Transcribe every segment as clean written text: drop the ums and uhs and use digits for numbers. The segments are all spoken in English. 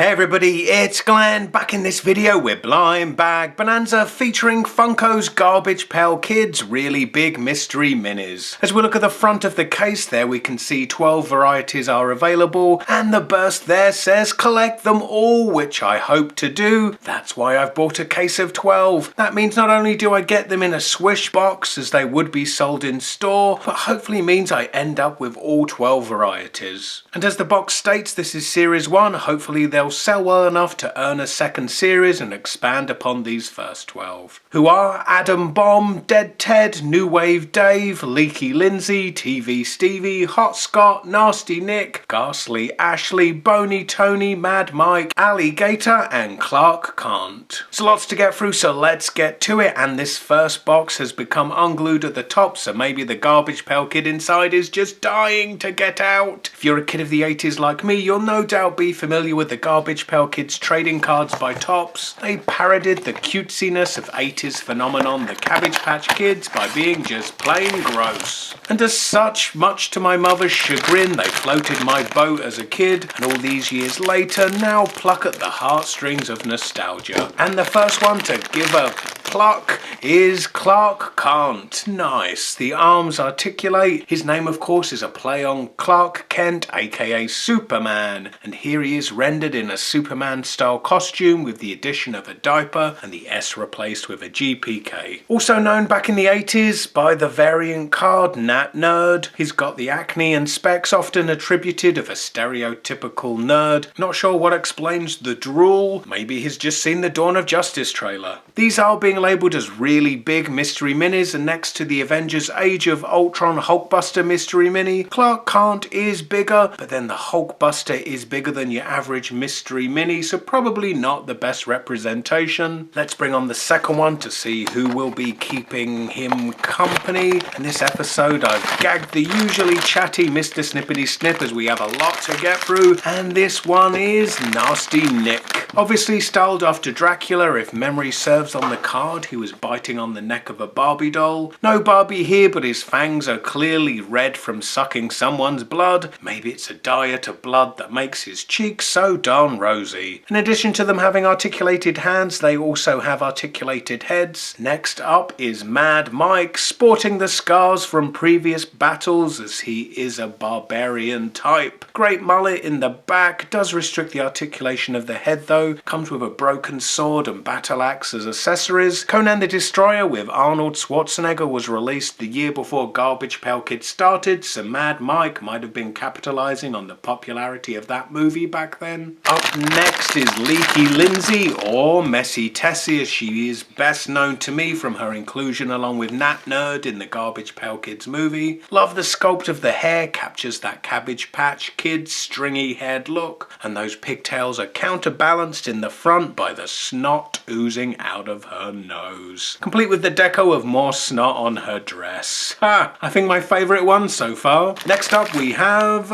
Hey everybody, it's Glenn, back in this video with Blind Bag Bonanza featuring Funko's Garbage Pail Kids Really Big Mystery Minis. As we look at the front of the case there, we can see 12 varieties are available, and the burst there says collect them all, which I hope to do. That's why I've bought a case of 12. That means not only do I get them in a swish box as they would be sold in store, but hopefully means I end up with all 12 varieties. And as the box states, this is series 1, hopefully they'll sell well enough to earn a second series and expand upon these first 12. Who are Adam Bomb, Dead Ted, New Wave Dave, Leaky Lindsay, TV Stevie, Hot Scott, Nasty Nick, Ghastly Ashley, Bony Tony, Mad Mike, Alligator and Clark Kent. There's lots to get through, so let's get to it. And this first box has become unglued at the top, so maybe the Garbage Pail Kid inside is just dying to get out. If you're a kid of the 80s like me, you'll no doubt be familiar with the Garbage Pail Kids trading cards by Topps. They parodied the cutesiness of 80s phenomenon the Cabbage Patch Kids by being just plain gross. And as such, much to my mother's chagrin, they floated my boat as a kid, and all these years later now pluck at the heartstrings of nostalgia. And the first one to give a pluck is Clark Kent. Nice. The arms articulate. His name, of course, is a play on Clark Kent, aka Superman. And here he is rendered in a Superman-style costume with the addition of a diaper and the S replaced with a GPK. Also known back in the 80s by the variant card Nat Nerd. He's got the acne and specs often attributed of a stereotypical nerd. Not sure what explains the drool. Maybe he's just seen the Dawn of Justice trailer. These are being labelled as really big mystery minis, and next to the Avengers Age of Ultron Hulkbuster mystery mini, Clark Kent is bigger, but then the Hulkbuster is bigger than your average mystery mini, so probably not the best representation. Let's bring on the second one to see who will be keeping him company. In this episode I've gagged the usually chatty Mr. Snippety Snip as we have a lot to get through, and this one is Nasty Nick. Obviously styled after Dracula, if memory serves. On the card he was biting on the neck of a Barbie doll. No Barbie here, but his fangs are clearly red from sucking someone's blood. Maybe it's a diet of blood that makes his cheeks so darn rosy. In addition to them having articulated hands, they also have articulated heads. Next up is Mad Mike, sporting the scars from previous battles as he is a barbarian type. Great mullet in the back, does restrict the articulation of the head though, comes with a broken sword and battle axe as accessories. Conan the Destroyer with Arnold Schwarzenegger was released the year before Garbage Pail Kids started, so Mad Mike might have been capitalizing on the popularity of that movie back then. Up next is Leaky Lindsay, or Messy Tessie as she is best known to me from her inclusion along with Nat Nerd in the Garbage Pail Kids movie. Love the sculpt of the hair, captures that Cabbage Patch Kids stringy haired look, and those pigtails are counterbalanced in the front by the snot oozing out of her nose, complete with the deco of more snot on her dress. I think my favourite one so far. Next up we have,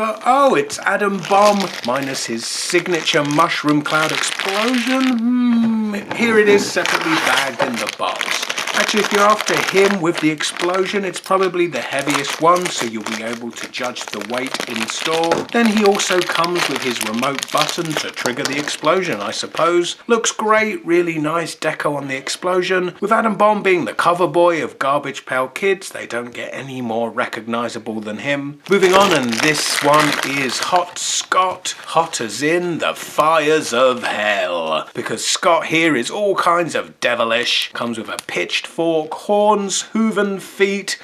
it's Adam Bomb, minus his signature mushroom cloud explosion. Here it is separately bagged in the box. Actually, if you're after him with the explosion, it's probably the heaviest one, so you'll be able to judge the weight in store. Then he also comes with his remote button to trigger the explosion, I suppose. Looks great, really nice deco on the explosion. With Adam Bomb being the cover boy of Garbage Pail Kids, they don't get any more recognisable than him. Moving on, and this one is Hot Scott. Hot as in the fires of hell. Because Scott here is all kinds of devilish. Comes with a pitched fork, horns, hooven feet,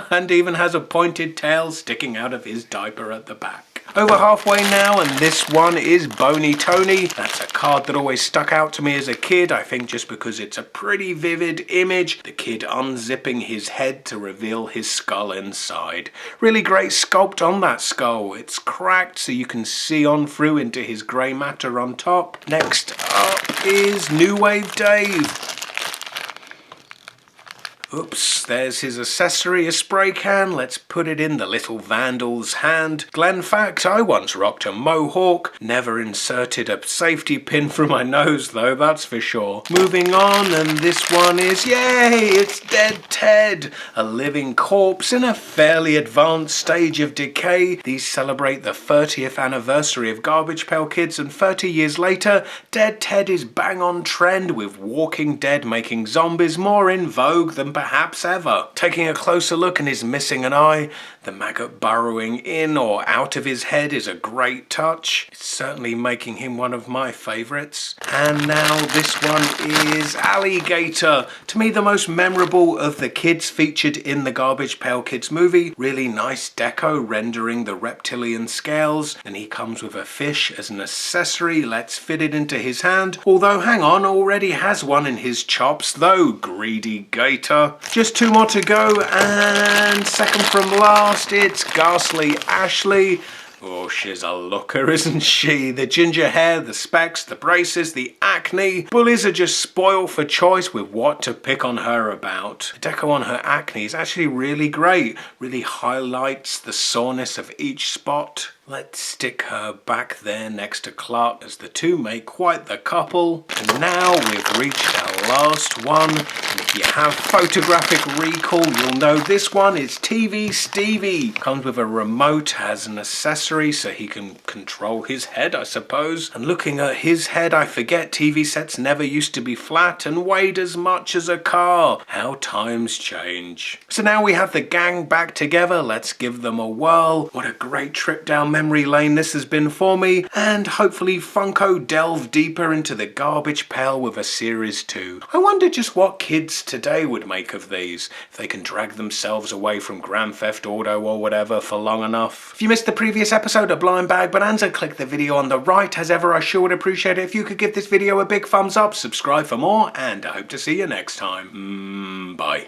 and even has a pointed tail sticking out of his diaper at the back. Over halfway now, and this one is Bony Tony. That's a card that always stuck out to me as a kid, I think just because it's a pretty vivid image. The kid unzipping his head to reveal his skull inside. Really great sculpt on that skull. It's cracked so you can see on through into his grey matter on top. Next up is New Wave Dave. Oops, there's his accessory, a spray can. Let's put it in the little vandal's hand. Glenn fact, I once rocked a mohawk. Never inserted a safety pin through my nose though, that's for sure. Moving on, and this one is, yay, it's Dead Ted. A living corpse in a fairly advanced stage of decay. These celebrate the 30th anniversary of Garbage Pail Kids, and 30 years later, Dead Ted is bang on trend, with Walking Dead making zombies more in vogue than perhaps ever. Taking a closer look and he's missing an eye. The maggot burrowing in or out of his head is a great touch. It's certainly making him one of my favourites. And now this one is Alligator. To me, the most memorable of the kids featured in the Garbage Pail Kids movie. Really nice deco rendering the reptilian scales, and he comes with a fish as an accessory. Let's fit it into his hand. Although, hang on, already has one in his chops though, greedy gator. Just two more to go, and second from last, it's Ghastly Ashley. Oh, she's a looker, isn't she? The ginger hair, the specs, the braces, the acne. Bullies are just spoiled for choice with what to pick on her about. The deco on her acne is actually really great. Really highlights the soreness of each spot. Let's stick her back there next to Clark as the two make quite the couple. And now we've reached our last one. And if you have photographic recall, you'll know this one is TV Stevie. Comes with a remote as an accessory so he can control his head, I suppose. And looking at his head, I forget TV sets never used to be flat and weighed as much as a car. How times change. So now we have the gang back together. Let's give them a whirl. What a great trip down memory lane this has been for me, and hopefully Funko delve deeper into the Garbage Pail with a series 2. I wonder just what kids today would make of these, if they can drag themselves away from Grand Theft Auto or whatever for long enough. If you missed the previous episode of Blind Bag Bonanza, click the video on the right. As ever, I sure would appreciate it if you could give this video a big thumbs up, subscribe for more, and I hope to see you next time. Bye.